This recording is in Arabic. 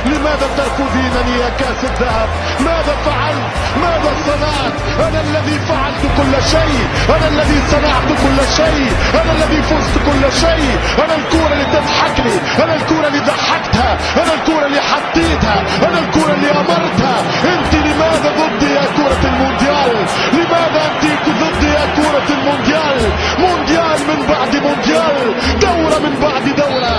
لماذا ترفضينني يا كأس الذهب؟ ماذا فعلت؟ ماذا صنعت؟ أنا الذي فعلت كل شيء، أنا الذي صنعت كل شيء، أنا الذي فزت كل شيء. أنا الكرة اللي تضحك لي، أنا الكرة اللي ضحكتها، أنا الكرة اللي حطيتها، أنا الكرة اللي أمرتها. أنت لماذا ضدي يا كرة المونديال؟ لماذا أنت ضدي يا كرة المونديال؟ مونديال من بعد مونديال، دورة من بعد دورة،